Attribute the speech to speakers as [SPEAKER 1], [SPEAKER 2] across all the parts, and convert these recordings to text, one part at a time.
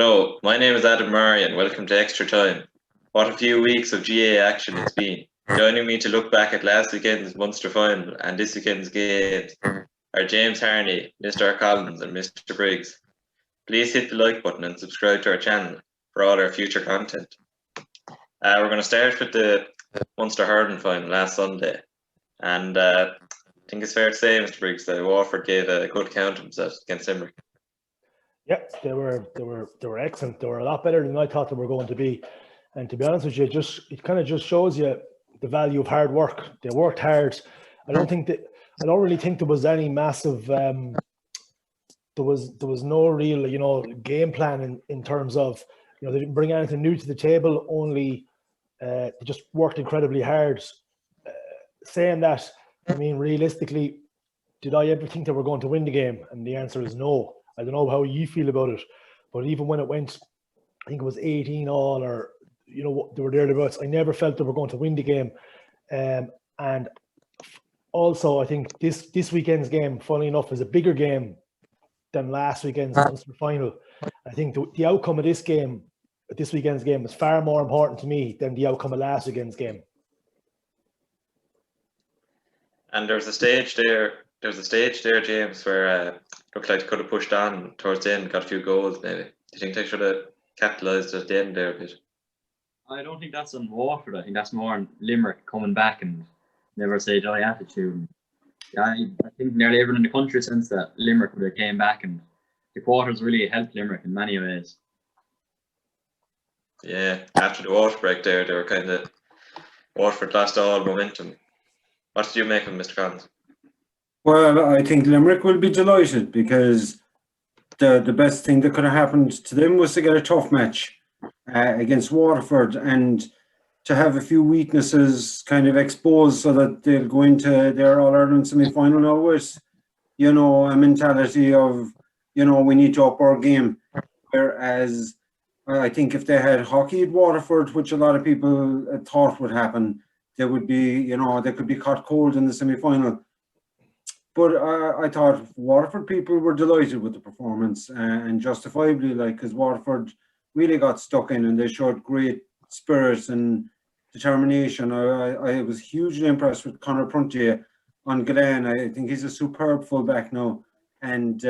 [SPEAKER 1] Hello, my name is Adam Murray and welcome to Extra Time. What a few weeks of GA action it's been. Joining me to look back at last weekend's Munster Final and this weekend's games are James Harney, Mr. Collins and Mr. Briggs. Please hit the like button and subscribe to our channel for all our future content. We're going to start with the Munster Hurling Final last Sunday. And I think it's fair to say, Mr. Briggs, that Waterford gave a good count of themselves against Limerick.
[SPEAKER 2] Yeah, they were excellent. They were a lot better than I thought they were going to be. And to be honest with you, it kind of just shows you the value of hard work. They worked hard. I don't really think there was any massive. There was no real game plan in terms of they didn't bring anything new to the table. Only they just worked incredibly hard. Saying that, I mean, realistically, did I ever think they were going to win the game? And the answer is no. I don't know how you feel about it, but even when it went, I think it was 18-all, or they were thereabouts. I never felt they were going to win the game, and also I think this weekend's game, funnily enough, is a bigger game than last weekend's Munster Final. I think the outcome of this weekend's game, is far more important to me than the outcome of last weekend's game.
[SPEAKER 1] And there's a stage there, James, where looked like they could have pushed on towards the end, got a few goals maybe. Do you think they should have capitalised at the end there a bit?
[SPEAKER 3] I don't think that's on Waterford. I think that's more on Limerick coming back and never say die attitude. Yeah, I think nearly everyone in the country since that Limerick would have came back, and the quarters really helped Limerick in many ways.
[SPEAKER 1] Yeah, after the water break there, they were kind of Waterford lost all momentum. What did you make of Mr. Collins?
[SPEAKER 4] Well, I think Limerick will be delighted because the best thing that could have happened to them was to get a tough match against Waterford and to have a few weaknesses kind of exposed so that they'll go into their All-Ireland semi-final now with, a mentality of, we need to up our game. Whereas I think if they had hockey at Waterford, which a lot of people thought would happen, they would be, they could be caught cold in the semi-final. But I thought Waterford people were delighted with the performance and justifiably, because Waterford really got stuck in and they showed great spirit and determination. I was hugely impressed with Conor Prunty on Galway. I think he's a superb fullback now, and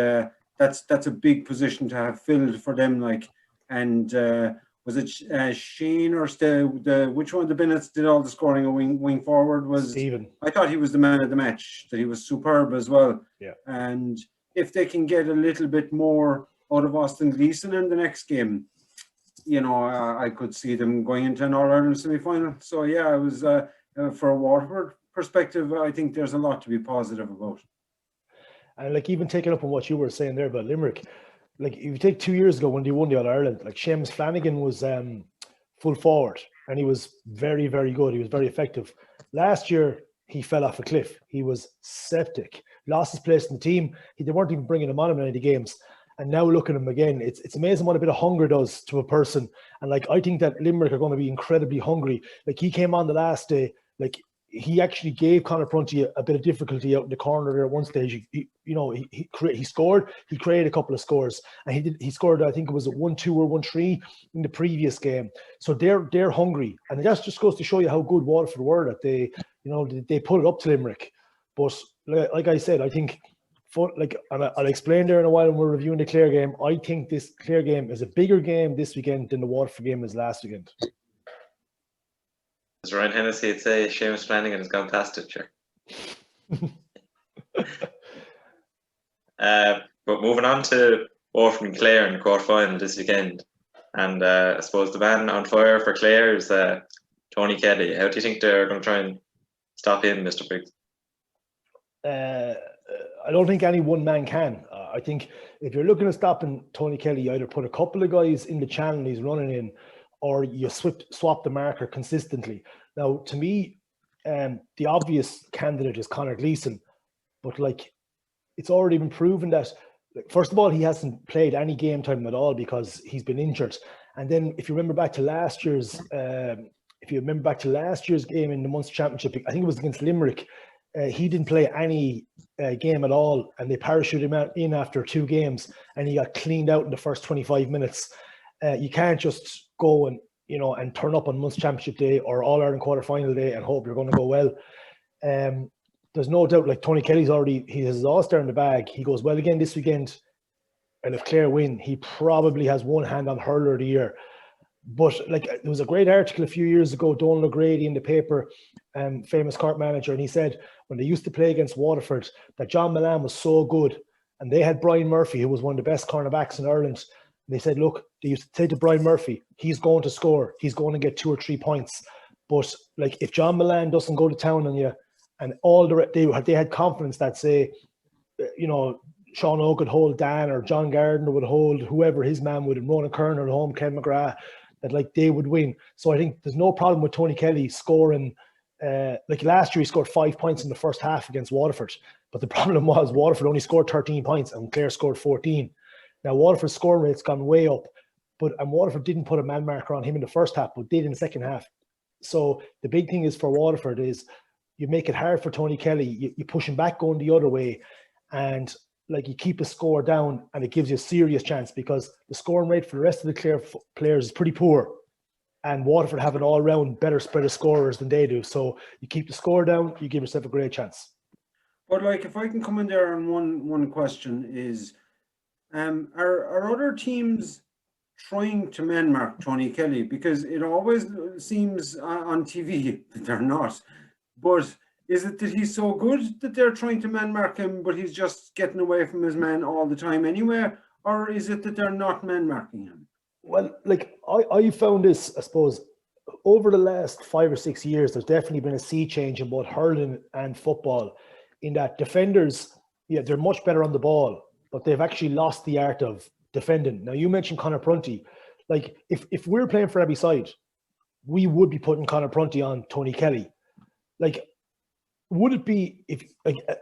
[SPEAKER 4] that's a big position to have filled for them. Was it Shane or which one of the Bennett's did all the scoring? A wing forward was
[SPEAKER 2] Stephen.
[SPEAKER 4] I thought he was the man of the match. That he was superb as well.
[SPEAKER 2] Yeah. And
[SPEAKER 4] if they can get a little bit more out of Austin Gleeson in the next game, I could see them going into an All-Ireland semi-final. So yeah, it was for a Waterford perspective, I think there's a lot to be positive about.
[SPEAKER 2] And even taking up on what you were saying there about Limerick. If you take 2 years ago when they won the All-Ireland, Seamus Flanagan was full forward and he was very, very good. He was very effective. Last year, he fell off a cliff. He was septic, lost his place in the team. They weren't even bringing him on in any of the games. And now look at him again. It's amazing what a bit of hunger does to a person. And I think that Limerick are going to be incredibly hungry. He came on the last day, he actually gave Conor Prunty a bit of difficulty out in the corner there at one stage. He scored. He created a couple of scores, and he scored. I think it was a 1-2 or 1-3 in the previous game. So they're hungry, and that just goes to show you how good Waterford were. That they put it up to Limerick. But like I said, I think and I'll explain there in a while when we're reviewing the Clare game. I think this Clare game is a bigger game this weekend than the Waterford game is last weekend.
[SPEAKER 1] As Ryan Hennessy would say, Seamus Flanagan has gone past it, sure. But moving on to Waterford and Clare in the quarter-final this weekend. And I suppose the man on fire for Clare is Tony Kelly. How do you think they're going to try and stop him, Mr. Briggs?
[SPEAKER 2] I don't think any one man can. I think if you're looking at stopping Tony Kelly, you either put a couple of guys in the channel he's running in, or you swap the marker consistently. Now, to me, the obvious candidate is Conor Gleeson, but it's already been proven that, first of all, he hasn't played any game time at all because he's been injured. And then, if you remember back to last year's, game in the Munster Championship, I think it was against Limerick. He didn't play any game at all, and they parachuted him in after 2 games, and he got cleaned out in the first 25 minutes. You can't just go and, and turn up on Munster Championship Day or All-Ireland quarter-final day and hope you're going to go well. There's no doubt, like Tony Kelly's he has his All-Star in the bag. He goes well again this weekend. And if Clare win, he probably has one hand on hurler of the year. But like there was a great article a few years ago, Donald O'Grady in the paper, famous Cork manager, and he said when they used to play against Waterford that John Milan was so good, and they had Brian Murphy, who was one of the best cornerbacks in Ireland. And they said, look, they used to say to Brian Murphy, he's going to score, he's going to get 2 or 3 points. But like if John Milan doesn't go to town on you, and they had confidence that say, Sean O could hold Dan or John Gardner would hold whoever his man would, and Ronan Kerner at home, Ken McGrath, that like they would win. So I think there's no problem with Tony Kelly scoring. Like last year, he scored 5 points in the first half against Waterford. But the problem was Waterford only scored 13 points and Clare scored 14. Now Waterford's scoring rate's gone way up, and Waterford didn't put a man marker on him in the first half, but did in the second half. So the big thing is for Waterford is you make it hard for Tony Kelly. You push him back going the other way, and like you keep a score down, and it gives you a serious chance because the scoring rate for the rest of the Clare players is pretty poor, and Waterford have an all-round better spread of scorers than they do. So you keep the score down, you give yourself a great chance.
[SPEAKER 4] But like, if I can come in there on one question is, are other teams trying to man mark Tony Kelly? Because it always seems on TV that they're not. But is it that he's so good that they're trying to man mark him, but he's just getting away from his man all the time anyway? Or is it that they're not man marking him?
[SPEAKER 2] Well, like I found this, I suppose, over the last 5 or 6 years, there's definitely been a sea change in both hurling and football, in that defenders, they're much better on the ball, but they've actually lost the art of defending. Now, you mentioned Conor Prunty. Like, if we're playing for every side, we would be putting Conor Prunty on Tony Kelly. Like, would it be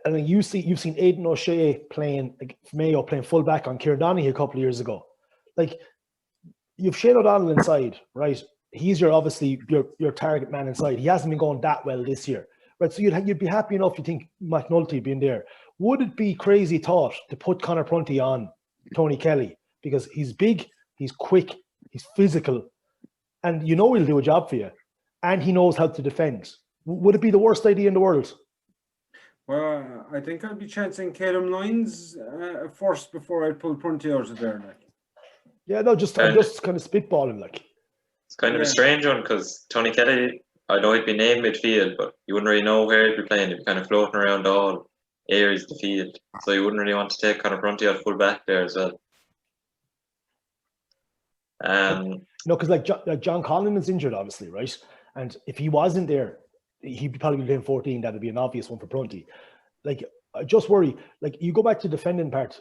[SPEAKER 2] you've seen Aidan O'Shea playing, like Mayo playing fullback on Kieran Donaghy a couple of years ago. Like, you've Shane O'Donnell inside, right? He's obviously your target man inside. He hasn't been going that well this year, right? So you'd be happy enough, you think, McNulty being there. Would it be crazy thought to put Conor Prunty on Tony Kelly because he's big, he's quick, he's physical, and he'll do a job for you, and he knows how to defend? Would it be the worst idea in the world?
[SPEAKER 4] Well, I think I'll be chancing Caleb Lyons first before I pull Prunty out of there. Like.
[SPEAKER 2] Yeah, no, I'm just kind of spitballing. Like,
[SPEAKER 1] it's kind of a strange one because Tony Kelly, I know he'd be named midfield, but you wouldn't really know where he'd be playing. He'd be kind of floating around all areas of the field, so you wouldn't really want to take Conor Prunty out full back there as well.
[SPEAKER 2] Because like John Conlon is injured, obviously, right? And if he wasn't there, he'd probably be playing 14. That'd be an obvious one for Prunty. Like, I just worry. Like, you go back to the defending part.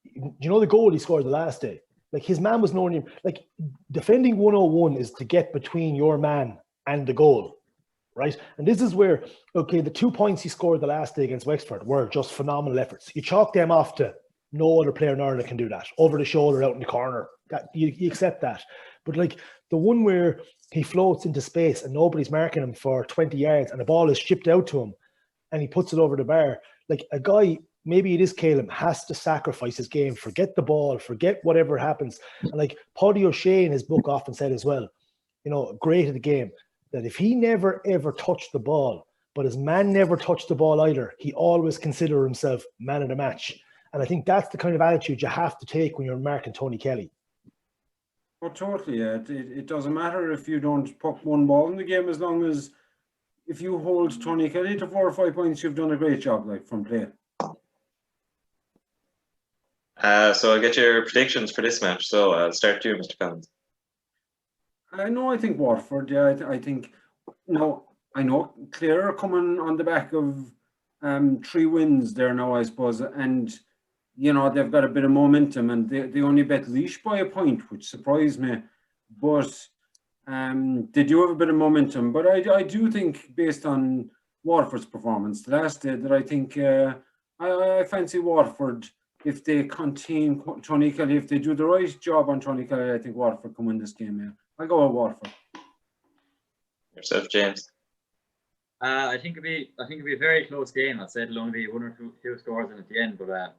[SPEAKER 2] The goal he scored the last day? Like, his man was knowing him. Like, defending 101 is to get between your man and the goal, right? And this is where, okay, the 2 points he scored the last day against Wexford were just phenomenal efforts. You chalk them off to no other player in Ireland can do that. Over the shoulder, out in the corner. That you accept that. But like the one where he floats into space and nobody's marking him for 20 yards and the ball is shipped out to him and he puts it over the bar. Like, a guy, maybe it is Caleb, has to sacrifice his game, forget the ball, forget whatever happens. And like Paddy O'Shea in his book often said as well, great at the game, that if he never ever touched the ball, but his man never touched the ball either, he always consider himself man of the match. And I think that's the kind of attitude you have to take when you're marking Tony Kelly.
[SPEAKER 4] Oh, totally. Yeah. It doesn't matter if you don't puck one ball in the game, as long as if you hold Tony Kelly to 4 or 5 points, you've done a great job, like, from play.
[SPEAKER 1] So I'll get your predictions for this match. So I'll start you, Mr. Collins.
[SPEAKER 4] I think Waterford. Yeah, I think. No, I know Clare are coming on the back of 3 wins there now, I suppose, and they've got a bit of momentum, and they only bet Laois by a point, which surprised me. But they do have a bit of momentum. But I do think, based on Waterford's performance the last day, that I think I fancy Waterford. If they contain Tony Kelly, if they do the right job on Tony Kelly, I think Waterford can win this game. Yeah, I'll go with Waterford.
[SPEAKER 1] Yourself, James.
[SPEAKER 3] I think it'd be a very close game. I'd say it'll only be 1 or 2 scores in at the end, but I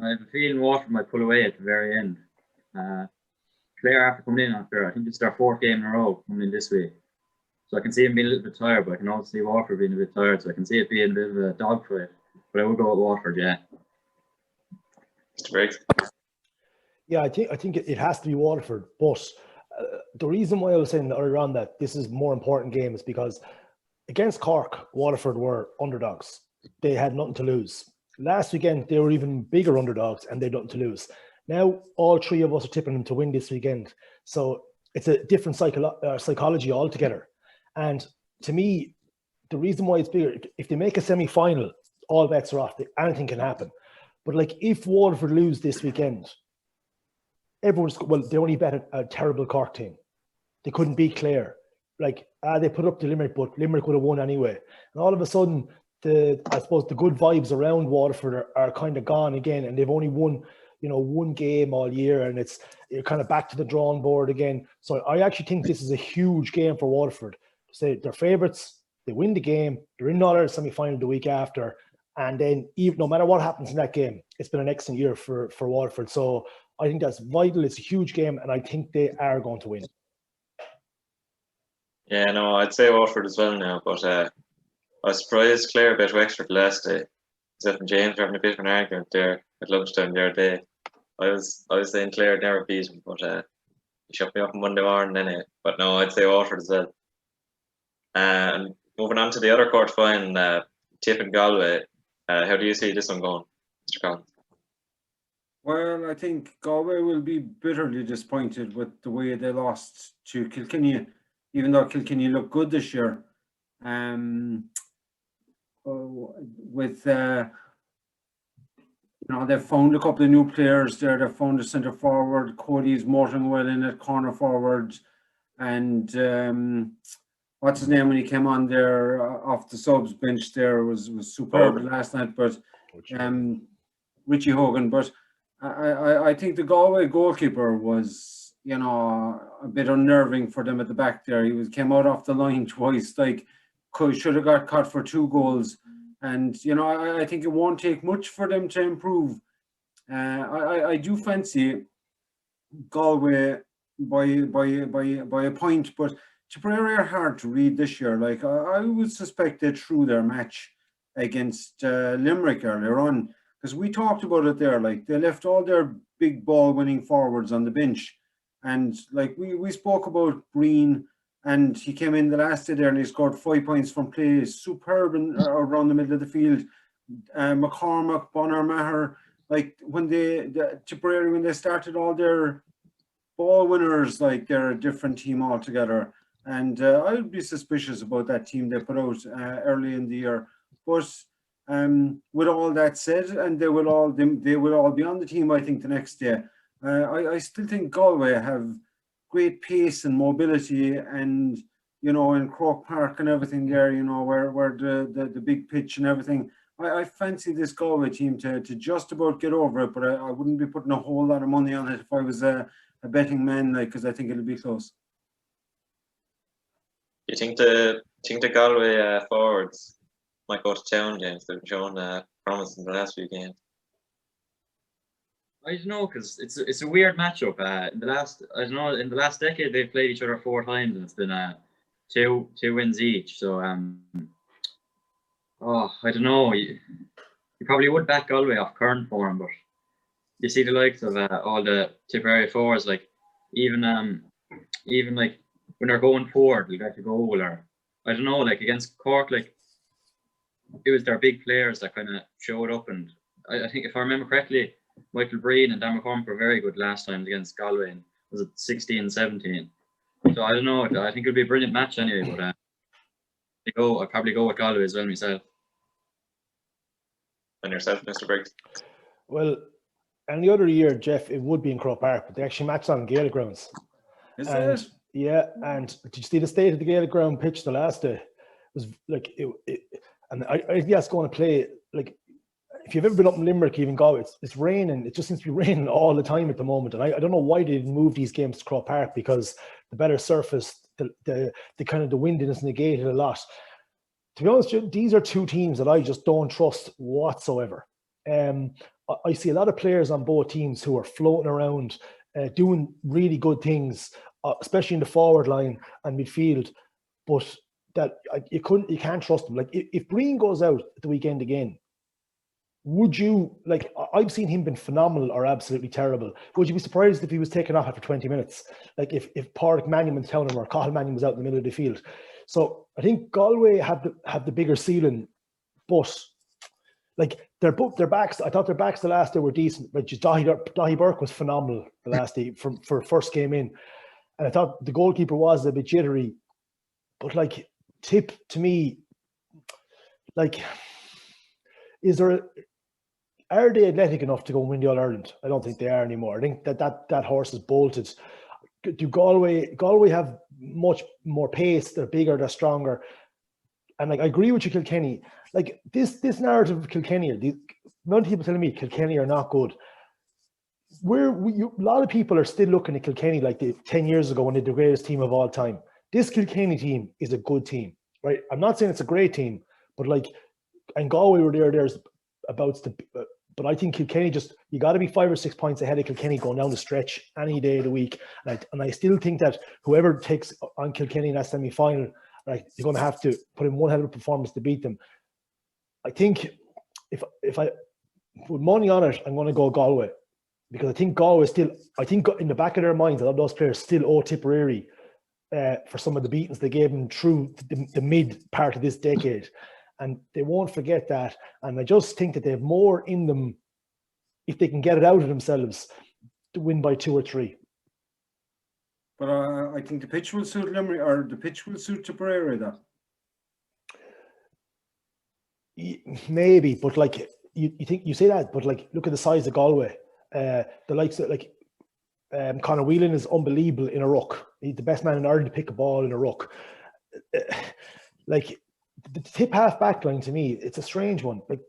[SPEAKER 3] have a feeling Waterford might pull away at the very end. Clare after coming in after, I think it's their 4th game in a row coming in this week. So I can see him being a little bit tired, but I can also see Waterford being a bit tired. So I can see it being a bit of a dogfight. But I would go with Waterford, yeah.
[SPEAKER 1] Mr. Briggs.
[SPEAKER 2] Yeah, I think it has to be Waterford. But the reason why I was saying earlier on that this is a more important game is because against Cork, Waterford were underdogs. They had nothing to lose. Last weekend, they were even bigger underdogs and they had nothing to lose. Now, all 3 of us are tipping them to win this weekend. So it's a different psychology altogether. And to me, the reason why it's bigger, if they make a semi-final, all bets are off. Anything can happen. But like if Waterford lose this weekend, they only bet a terrible Cork team. They couldn't beat Clare. Like, they put up the Limerick, but Limerick would have won anyway. And all of a sudden, I suppose the good vibes around Waterford are kind of gone again, and they've only won, one game all year, and you're kind of back to the drawing board again. So I actually think this is a huge game for Waterford. Say they're favourites, they win the game, they're in another semi-final the week after, and then even no matter what happens in that game, it's been an excellent year for Waterford. So I think that's vital. It's a huge game, and I think they are going to win.
[SPEAKER 1] Yeah, no, I'd say Waterford as well now, but I was surprised Clare bet Wexford last day. Except when James were having a bit of an argument there at lunchtime the other day. I was saying Clare never beat him, but he shut me up on Monday morning anyway. But no, I'd say Waterford as well. And moving on to the other quarter final, Tip and Galway. How do you see this one going, Mr. Collins?
[SPEAKER 4] Well, I think Galway will be bitterly disappointed with the way they lost to Kilkenny, even though Kilkenny looked good this year. They've found a couple of new players there. They've found a centre forward. Cody's motoring well in at corner forward, and what's his name when he came on there off the subs bench there was superb last night. But Richie Hogan. But I think the Galway goalkeeper was a bit unnerving for them at the back there. He came out off the line twice. Like should have got caught for 2 goals. And I think it won't take much for them to improve. I do fancy Galway by a point, but Tipperary are hard to read this year. Like I would suspect they threw their match against Limerick earlier on, because we talked about it there. Like they left all their big ball winning forwards on the bench, and like we spoke about Breen. And he came in the last day there and he scored 5 points from play, superb around the middle of the field. McCormack, Bonner, Maher, like when Tipperary, when they started all their ball winners, like they're a different team altogether. And I would be suspicious about that team they put out early in the year. But with all that said, and they will all be on the team, I think, the next day. I still think Galway have great pace and mobility, and in Croke Park and everything there, where the big pitch and everything. I fancy this Galway team to just about get over it, but I wouldn't be putting a whole lot of money on it if I was a betting man, because I think it'll be close.
[SPEAKER 1] You think the Galway forwards might go to town, James? They've shown promise in the last few games.
[SPEAKER 3] I don't know, because it's a weird matchup. In the last decade they've played each other 4 times, and it's been 2 wins each. So I don't know. You probably would back Galway off current form, but you see the likes of all the Tipperary forwards, like even like when they're going forward, they get a goal, or I don't know, like against Cork, like it was their big players that kind of showed up, and I think if I remember correctly, Michael Breen and Dan McCormack were very good last time against Galway, and was it 16-17? So I don't know. I think it'll be a brilliant match anyway. But I'll probably go with Galway as well myself.
[SPEAKER 1] And yourself, Mr. Briggs?
[SPEAKER 2] Well, any other year, Jeff, it would be in Croke Park, but they actually matched on Gaelic grounds.
[SPEAKER 4] Is it?
[SPEAKER 2] Yeah, and did you see the state of the Gaelic ground pitch the last day? It was like and I think that's going to play like. If you've ever been up in Limerick, even Galway, it's raining. It just seems to be raining all the time at the moment. And I don't know why they didn't move these games to Croke Park, because the better surface, the kind of the windiness negated a lot. To be honest, these are 2 teams that I just don't trust whatsoever. I see a lot of players on both teams who are floating around doing really good things, especially in the forward line and midfield. But that you can't trust them. Like if Breen goes out at the weekend again, would you, like, I've seen him been phenomenal or absolutely terrible. Would you be surprised if he was taken off after 20 minutes? Like if Pádraig Mannion was telling him or Cathal Mannion was out in the middle of the field. So I think Galway have the bigger ceiling, but like their backs, I thought their backs the last day were decent. But just Dahi Burke was phenomenal the last day for first game in. And I thought the goalkeeper was a bit jittery. But like Tip, to me, like, are they athletic enough to go and win the All-Ireland? I don't think they are anymore. I think that horse is bolted. Do Galway have much more pace? They're bigger, they're stronger. And like I agree with you, Kilkenny. Like this narrative of Kilkenny, a lot of people telling me Kilkenny are not good. A lot of people are still looking at Kilkenny like 10 years ago when they're the greatest team of all time. This Kilkenny team is a good team, right? I'm not saying it's a great team, but like, and Galway were there's about to. But I think Kilkenny you got to be 5 or 6 points ahead of Kilkenny going down the stretch any day of the week. And I still think that whoever takes on Kilkenny in that semi-final, right, you're going to have to put in one hell of a performance to beat them. I think if I put money on it, I'm going to go Galway, because I think Galway in the back of their minds, a lot of those players still owe Tipperary for some of the beatings they gave them through the mid part of this decade. And they won't forget that. And I just think that they have more in them, if they can get it out of themselves, to win by 2 or 3.
[SPEAKER 4] But I think the pitch will suit Limerick, or the pitch will suit Tipperary, though.
[SPEAKER 2] Maybe, but like you think you say that, but like look at the size of Galway. The likes of like Conor Whelan is unbelievable in a ruck. He's the best man in Ireland to pick a ball in a ruck. Like the Tip half back line, to me, it's a strange one. Like,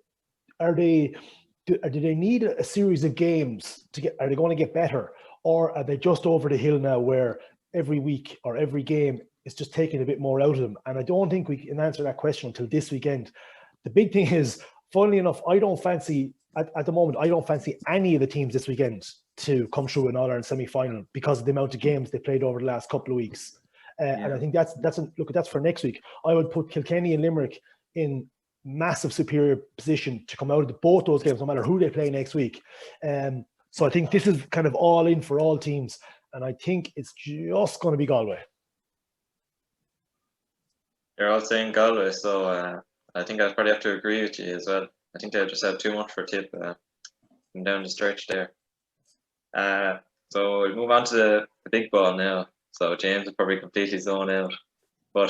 [SPEAKER 2] do they need a series of games to get? Are they going to get better, or are they just over the hill now, where every week or every game is just taking a bit more out of them? And I don't think we can answer that question until this weekend. The big thing is, funnily enough, I don't fancy at the moment. I don't fancy any of the teams this weekend to come through an All-Ireland semi-final because of the amount of games they played over the last couple of weeks. And I think that's for next week. I would put Kilkenny and Limerick in massive superior position to come out of both those games, no matter who they play next week. So I think this is kind of all in for all teams, and I think it's just going to be Galway.
[SPEAKER 1] You're all saying Galway, so I think I'd probably have to agree with you as well. I think they'll just have too much for Tip down the stretch there. So we'll move on to the big ball now. So James will probably completely zone out. But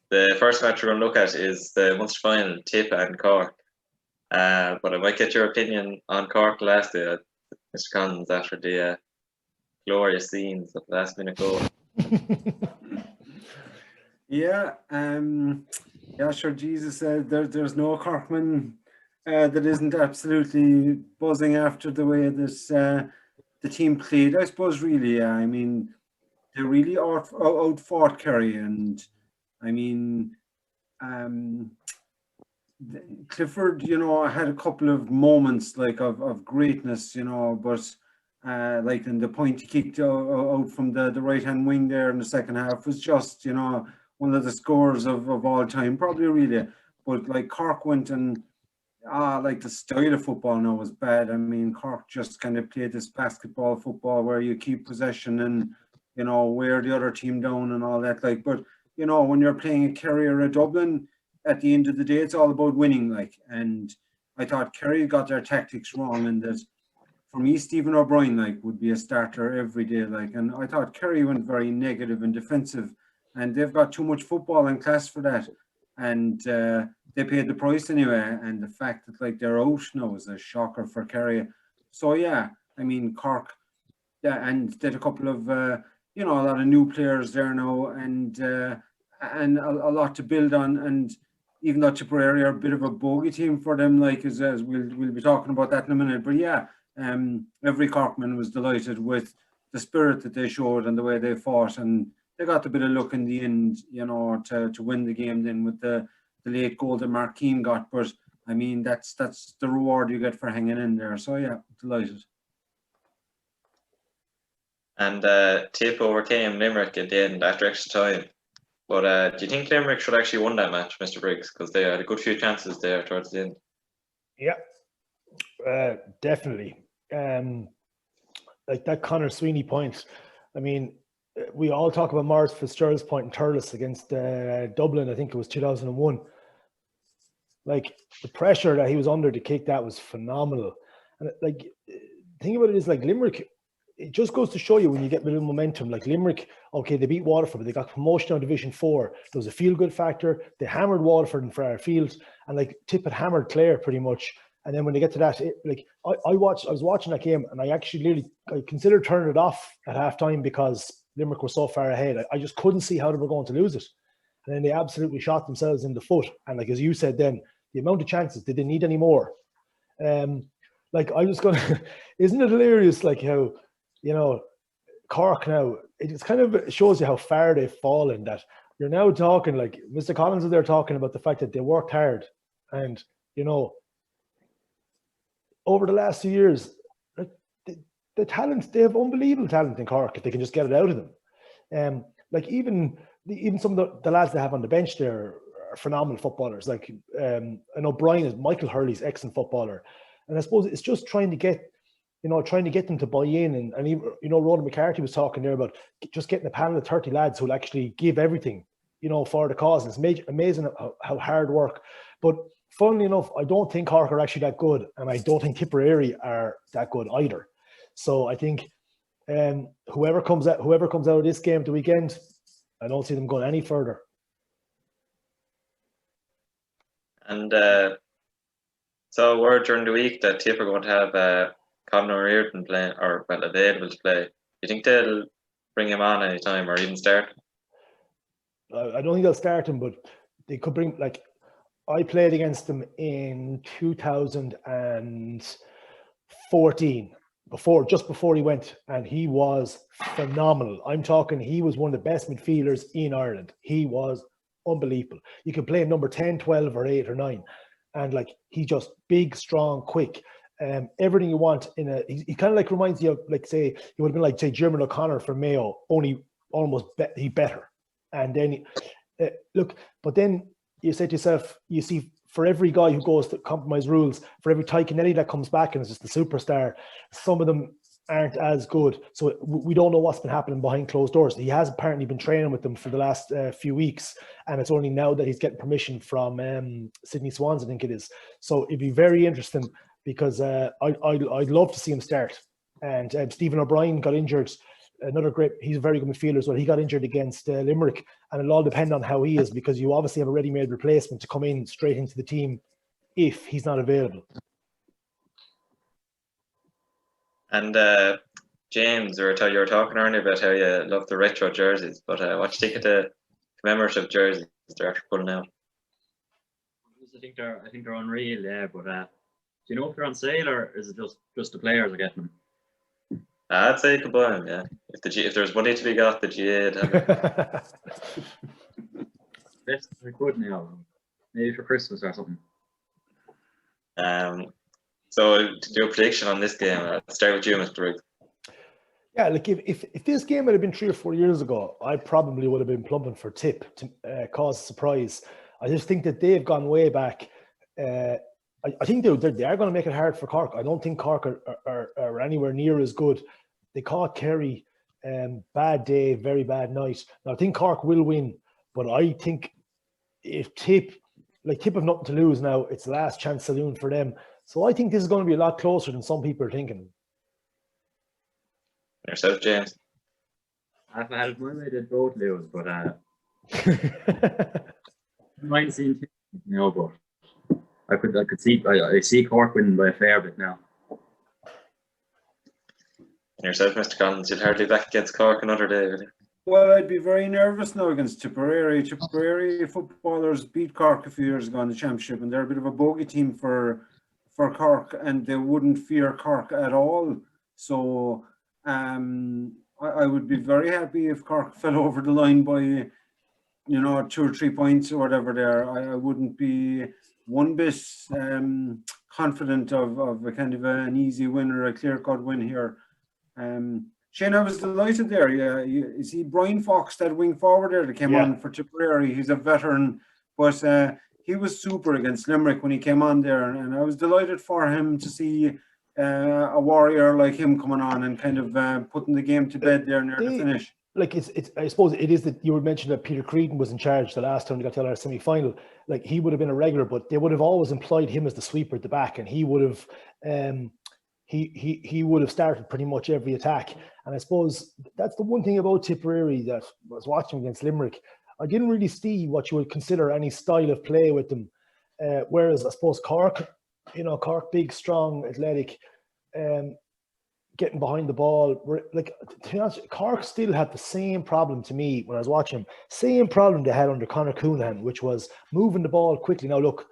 [SPEAKER 1] the first match we're going to look at is the Munster Final, Tip and Cork. But I might get your opinion on Cork last day, Mr. Collins, after the glorious scenes of the last minute goal.
[SPEAKER 4] Yeah, sure. Jesus said there's no Corkman that isn't absolutely buzzing after the way this the team played. I suppose really, I mean, they really outfought Kerry, and I mean, Clifford, had a couple of moments like of greatness, but like in the point he kicked out from the right hand wing there in the second half was just one of the scores of all time, probably really. But like Cork went and like the style of football now was bad. I mean, Cork just kind of played this basketball football where you keep possession and wear the other team down and all that. Like, but when you're playing a Kerry or a Dublin, at the end of the day, it's all about winning. Like, and I thought Kerry got their tactics wrong, and that for me, Stephen O'Brien would be a starter every day. Like, and I thought Kerry went very negative and defensive, and they've got too much football and class for that, and they paid the price anyway. And the fact that they're out now is a shocker for Kerry. So yeah, I mean Cork, and did a couple of a lot of new players there now, and a lot to build on. And even though Tipperary are a bit of a bogey team for them, as we'll be talking about that in a minute. But yeah, every Corkman was delighted with the spirit that they showed and the way they fought, and they got a bit of luck in the end, to win the game then with the late goal that Mark Keane got. But I mean, that's the reward you get for hanging in there. So yeah, delighted.
[SPEAKER 1] And Tip overcame Limerick at the end after extra time. But do you think Limerick should actually won that match, Mr. Briggs? Because they had a good few chances there towards the end.
[SPEAKER 2] Yeah, definitely. Like that Conor Sweeney point. I mean, we all talk about Maurice Fitzgerald's point in Thurles against Dublin. I think it was 2001. Like the pressure that he was under to kick that was phenomenal. And like, the thing about it is, like, Limerick, it just goes to show you when you get a little momentum. Like Limerick, okay, they beat Waterford, but they got promotion on Division 4. There was a feel-good factor. They hammered Waterford in Frere Field, and like Tip had hammered Clare pretty much. And then when they get to that, I was watching that game, and I actually I considered turning it off at halftime because Limerick was so far ahead. I just couldn't see how they were going to lose it. And then they absolutely shot themselves in the foot. And like, as you said then, the amount of chances, did they need any more? Like, I was going to, isn't it hilarious, like how, you know, Cork now, it just kind of shows you how far they've fallen, that you're now talking, like Mr. Collins is there talking about the fact that they worked hard. And, you know, over the last 2 years, like, the talent, they have unbelievable talent in Cork if they can just get it out of them. Like even some of the lads they have on the bench there are phenomenal footballers. Like I know Michael Hurley's excellent footballer, and I suppose it's just trying to get them to buy in, and even, you know, Ronan McCarthy was talking there about just getting a panel of 30 lads who'll actually give everything, you know, for the cause. And it's amazing how hard work. But funnily enough, I don't think Cork are actually that good, and I don't think Tipperary are that good either. So I think whoever comes out of this game at the weekend, I don't see them going any further.
[SPEAKER 1] And so word during the week that Tip are going to have Conor Reardon playing, or well, available to play. Do you think they'll bring him on any time, or even start?
[SPEAKER 2] I don't think they'll start him, but they could bring, like, I played against them in 2014, just before he went, and he was phenomenal. I'm talking, he was one of the best midfielders in Ireland. He was unbelievable. You could play number 10, 12, or 8 or 9, and like, he just big, strong, quick. Everything you want in a. He kind of like reminds you of, like, say, he would have been like, say, Jim O'Connor from Mayo, only almost he better. And then look, but then you say to yourself, you see, for every guy who goes to compromise rules, for every Ty Kennedy that comes back and is just the superstar, some of them aren't as good. So we don't know what's been happening behind closed doors. He has apparently been training with them for the last few weeks, and it's only now that he's getting permission from Sydney Swans, I think it is. So it'd be very interesting, because I'd love to see him start. And Stephen O'Brien got injured. He's a very good midfielder as well. He got injured against Limerick, and it'll all depend on how he is, because you obviously have a ready-made replacement to come in straight into the team if he's not available.
[SPEAKER 1] And James, you were talking earlier about how you love the retro jerseys, but what do you think of the commemorative jerseys they're after pulling out?
[SPEAKER 3] I think they're unreal, yeah. But do you know if they're on sale, or is it just the players are getting them?
[SPEAKER 1] I'd say you could buy them, yeah. If there's money to be got, the GA'd have it.
[SPEAKER 3] Best I could now, maybe for Christmas or something.
[SPEAKER 1] So to do a prediction on this game, I'll start with you, Mr. Briggs.
[SPEAKER 2] Yeah, like if this game had been 3 or 4 years ago, I probably would have been plumping for Tip to cause a surprise. I just think that they've gone way back. I think they are going to make it hard for Cork. I don't think Cork are anywhere near as good. They caught Kerry, bad day, very bad night. Now, I think Cork will win, but I think if Tip have nothing to lose now, it's the last chance saloon for them. So I think this is going to be a lot closer than some people are thinking.
[SPEAKER 1] Yourself, James?
[SPEAKER 3] If I had it my way, they'd both lose, but I mind seeing Tip, you know, but I see Cork winning by a fair bit now.
[SPEAKER 1] And yourself, Mr. Collins, you'd hardly back against Cork another day, would you?
[SPEAKER 4] Well, I'd be very nervous now against Tipperary. Tipperary footballers beat Cork a few years ago in the championship, and they're a bit of a bogey team for Cork, and they wouldn't fear Cork at all. So I would be very happy if Cork fell over the line by, 2 or 3 points or whatever there. I wouldn't be one bit confident of a kind of an easy win or a clear-cut win here. Shane, I was delighted there. Yeah, you see Brian Fox, that wing forward there that came on for Tipperary. He's a veteran, but he was super against Limerick when he came on there, and I was delighted for him to see a warrior like him coming on and kind of putting the game to bed there near the finish.
[SPEAKER 2] Like it's I suppose it is that you were mentioning that Peter Creedon was in charge the last time they got to our semi-final. Like he would have been a regular, but they would have always employed him as the sweeper at the back, and he would have he would have started pretty much every attack. And I suppose that's the one thing about Tipperary that I was watching against Limerick. I didn't really see what you would consider any style of play with them. Whereas I suppose Cork, Cork, big, strong, athletic, getting behind the ball. Like, to be honest, Cork still had the same problem to me when I was watching them. Same problem they had under Conor Coonahan, which was moving the ball quickly. Now, look,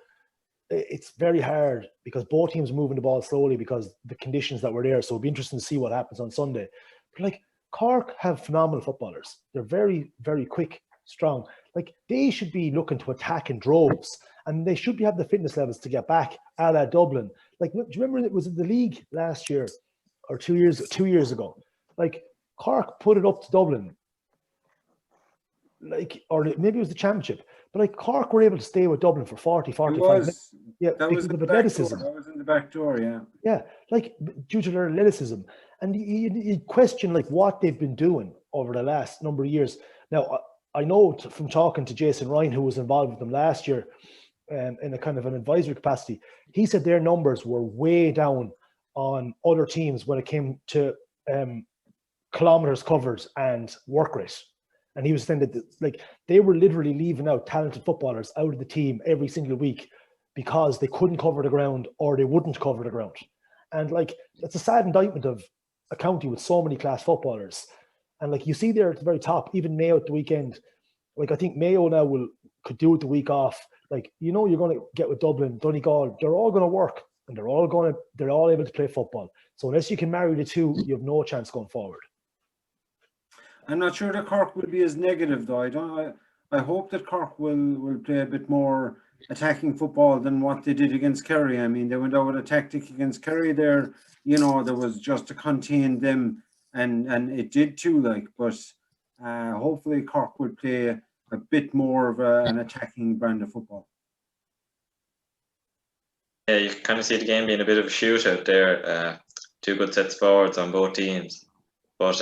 [SPEAKER 2] it's very hard because both teams are moving the ball slowly because the conditions that were there. So it'll be interesting to see what happens on Sunday. But like, Cork have phenomenal footballers. They're very, very quick, strong. Like, they should be looking to attack in droves, and they should have the fitness levels to get back a la Dublin. Like, do you remember it was in the league last year or 2 years ago? Like, Cork put it up to Dublin, like, or maybe it was the championship. But like, Cork were able to stay with Dublin for 40, 45 minutes. Yeah, because of athleticism.
[SPEAKER 4] That was in the back door, yeah.
[SPEAKER 2] Yeah, like, due to their athleticism. And you question, like, what they've been doing over the last number of years. Now, I know from talking to Jason Ryan, who was involved with them last year in a kind of an advisory capacity, he said their numbers were way down on other teams when it came to kilometers covered and work rate. And he was saying that, like, they were literally leaving out talented footballers out of the team every single week because they couldn't cover the ground or they wouldn't cover the ground. And like, it's a sad indictment of a county with so many class footballers. And like, you see there at the very top, even Mayo at the weekend, like, I think Mayo now could do it the week off. Like, you're going to get with Dublin, Donegal, they're all going to work and they're all able to play football. So unless you can marry the two, you have no chance going forward.
[SPEAKER 4] I'm not sure that Cork will be as negative, though. I hope that Cork will play a bit more attacking football than what they did against Kerry. I mean, they went out with a tactic against Kerry there. There was just to contain them, and it did too. Like, but hopefully Cork will play a bit more of an attacking brand of football.
[SPEAKER 1] Yeah, you can kind of see the game being a bit of a shootout there. Two good sets forwards on both teams, but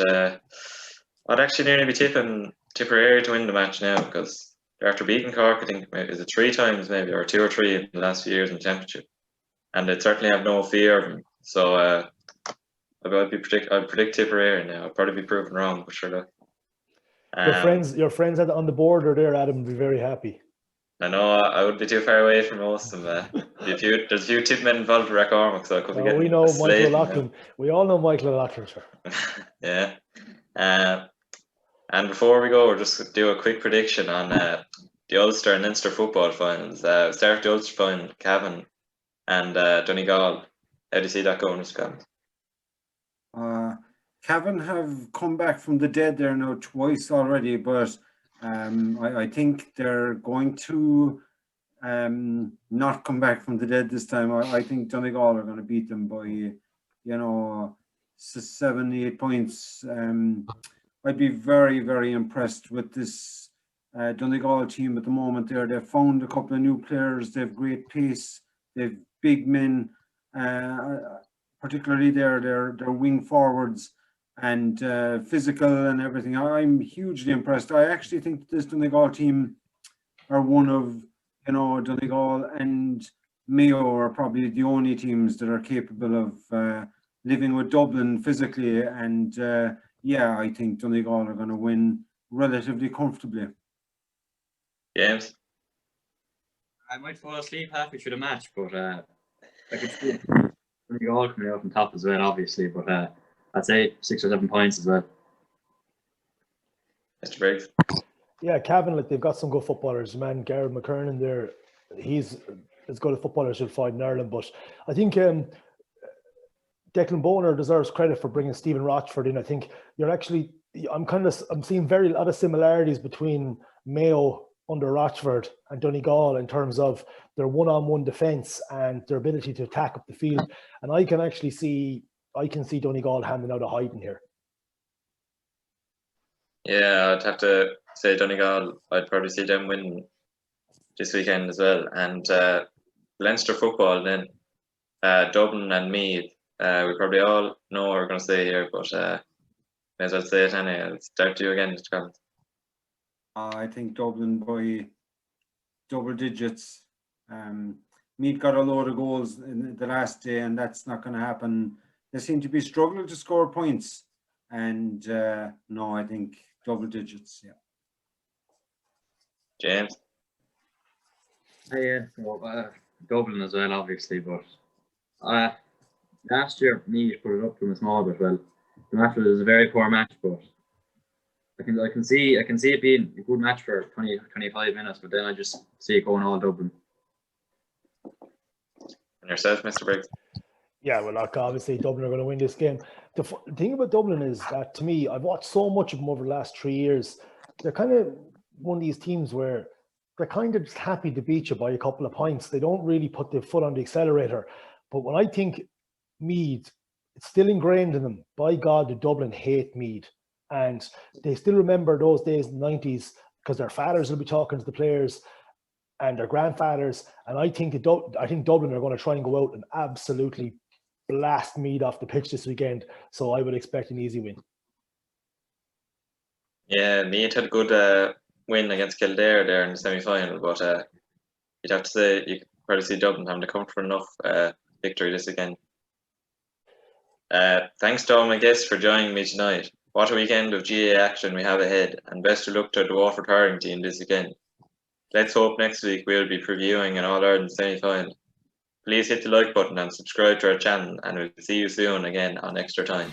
[SPEAKER 1] I'd actually nearly be tipping Tipperary to win the match now, because after beating Cork, I think, is it 3 times maybe, or 2 or 3 in the last few years in the championship, and they certainly have no fear of them. So I'd predict Tipperary now. I'd probably be proven wrong, but sure look.
[SPEAKER 2] Your friends on the border there, Adam, would be very happy.
[SPEAKER 1] I know I would be too far away from most of them. There's a few tip men involved with Rackcormac, so I could be getting.
[SPEAKER 2] We know Michael O'Loughlin. We all know Michael O'Loughlin, sir.
[SPEAKER 1] Yeah. And before we go, we'll just do a quick prediction on the Ulster and Leinster football finals. Start with the Ulster final, Cavan and Donegal. How do you see that going, Mr. Cavan?
[SPEAKER 4] Cavan have come back from the dead there now twice already, but I think they're going to not come back from the dead this time. I think Donegal are going to beat them by, 7-8 points. I'd be very, very impressed with this Donegal team at the moment. They've found a couple of new players. They've great pace. They've big men, particularly their wing forwards, and physical and everything. I'm hugely impressed. I actually think this Donegal team are one of, Donegal and Mayo are probably the only teams that are capable of living with Dublin physically. And I think Donegal are going to win relatively comfortably.
[SPEAKER 1] James?
[SPEAKER 3] I might fall asleep halfway through the match, but I could see Donegal coming out on top as well, obviously. But I'd say 6 or 7 points as well.
[SPEAKER 1] Mr. Briggs? Yeah,
[SPEAKER 2] Cavan, they've got some good footballers. Man, Gareth McKernan there, he's as good a footballer as you'll find in Ireland. But I think Declan Boner deserves credit for bringing Stephen Rochford in. I think I'm seeing a lot of similarities between Mayo under Rochford and Donegal in terms of their one-on-one defence and their ability to attack up the field. And I can see Donegal handing out a hiding here.
[SPEAKER 1] Yeah, I'd have to say Donegal. I'd probably see them win this weekend as well. And Leinster football then, Dublin and Meath. We probably all know what we're going to say here, but may as well say it anyway. I'll start to you again, Mr. Collins.
[SPEAKER 4] I think Dublin by double digits. Meath got a load of goals in the last day, and that's not going to happen. They seem to be struggling to score points. And no, I think double digits, yeah.
[SPEAKER 1] James?
[SPEAKER 3] Yeah, so, Dublin as well, obviously, but last year Meath put it up to them a small bit. Well, the match was a very poor match, but I can see it being a good match for 20-25 minutes, but then I just see it going all Dublin.
[SPEAKER 1] And yourself, Mr. Briggs?
[SPEAKER 2] Yeah, well, like, obviously Dublin are going to win this game. The thing about Dublin is that, to me, I've watched so much of them over the last 3 years. They're kind of one of these teams where they're kind of just happy to beat you by a couple of points. They don't really put their foot on the accelerator. But when I think Meath, it's still ingrained in them. By God, the Dublin hate Meath. And they still remember those days in the 90s because their fathers will be talking to the players and their grandfathers. And I think Dublin are going to try and go out and absolutely blast Meath off the pitch this weekend. So I would expect an easy win.
[SPEAKER 1] Yeah, Meath had a good win against Kildare there in the semi-final, but you'd have to say you could probably see Dublin having a comfortable enough victory this weekend. Thanks to all my guests for joining me tonight. What a weekend of GAA action we have ahead, and best of luck to the Waterford hurling team this weekend. Let's hope next week we'll be previewing an All-Ireland semi-final. Please hit the like button and subscribe to our channel, and we'll see you soon again on Extra Time.